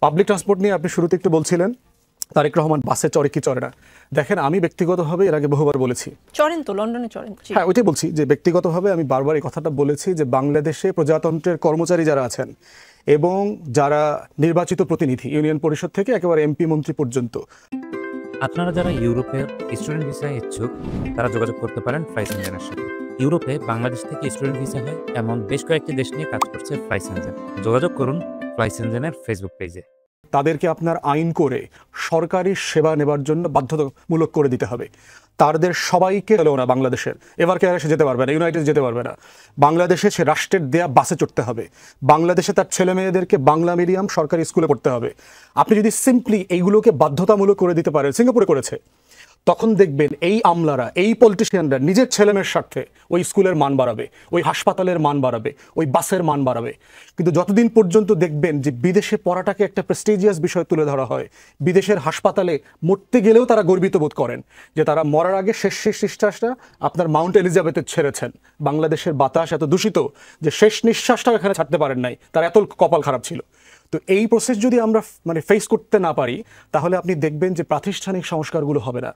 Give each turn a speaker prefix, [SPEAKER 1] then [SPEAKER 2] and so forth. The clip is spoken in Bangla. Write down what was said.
[SPEAKER 1] পাবলিক ট্রান্সপোর্ট নিয়ে আপনি শুরুতে একটু বলছিলেন তারেক রহমান বাসে চড়ে কি চড়ে না। দেখেন, আমি ব্যক্তিগতভাবে এর আগে বহুবার বলেছি,
[SPEAKER 2] চড়েন তো, লন্ডনে চড়েন।
[SPEAKER 1] হ্যাঁ ওইটাই বলছি যে ব্যক্তিগতভাবে আমি বারবার এই কথাটা বলেছি যে বাংলাদেশে প্রজাতন্ত্রের কর্মচারী যারা আছেন এবং যারা নির্বাচিত প্রতিনিধি ইউনিয়ন পরিষদ থেকে একেবারে এমপি মন্ত্রী পর্যন্ত,
[SPEAKER 3] আপনারা যারা ইউরোপে স্টুডেন্ট ভিসায় ইচ্ছুক তারা যোগাযোগ করতে পারেন ফ্লাইসেঞ্জেনের সাথে। ইউরোপে বাংলাদেশ থেকে স্টুডেন্ট ভিসা হয় এমন বেশ কয়েকটি দেশ নিয়ে কাজ করছে ফ্লাইসেঞ্জেন। যোগাযোগ করুন ফ্লাইসেঞ্জেনের ফেসবুক পেজে।
[SPEAKER 1] তাদেরকে আপনার আইন করে সরকারি সেবা নেবার জন্য বাধ্যতামূলক করে দিতে হবে। তাদের সবাইকে হলেও না বাংলাদেশের এভার কেয়ারে সে যেতে পারবে না, ইউনাইটেড যেতে পারবে না, বাংলাদেশে সে রাষ্ট্রের দেয়া বাসে চড়তে হবে, বাংলাদেশে তার ছেলে মেয়েদেরকে বাংলা মিডিয়াম সরকারি স্কুলে পড়তে হবে। আপনি যদি সিম্পলি এইগুলোকে বাধ্যতামূলক করে দিতে পারেন, সিঙ্গাপুরে করেছে, তখন দেখবেন এই আমলারা, এই পলিটিশিয়ানরা নিজের ছেলেমেয়ের স্বার্থে ওই স্কুলের মান বাড়াবে, ওই হাসপাতালের মান বাড়াবে, ওই বাসের মান বাড়াবে। কিন্তু যতদিন পর্যন্ত দেখবেন যে বিদেশে পড়াটাকে একটা প্রেস্টিজিয়াস বিষয় তুলে ধরা হয়, বিদেশের হাসপাতালে মরতে গেলেও তারা গর্বিত বোধ করেন যে তারা মরার আগে শেষ নিঃশ্বাসটা আপনার মাউন্ট এলিজাবেথে ছেড়েছেন। বাংলাদেশের বাতাস এত দূষিত যে শেষ নিঃশ্বাসটাও এখানে ছাড়তে পারেন নাই, তার এত কপাল খারাপ ছিল। তো এই প্রসেস যদি আমরা ফেস করতে না পারি, তাহলে আপনি দেখবেন যে প্রাতিষ্ঠানিক সংস্কারগুলো হবে না।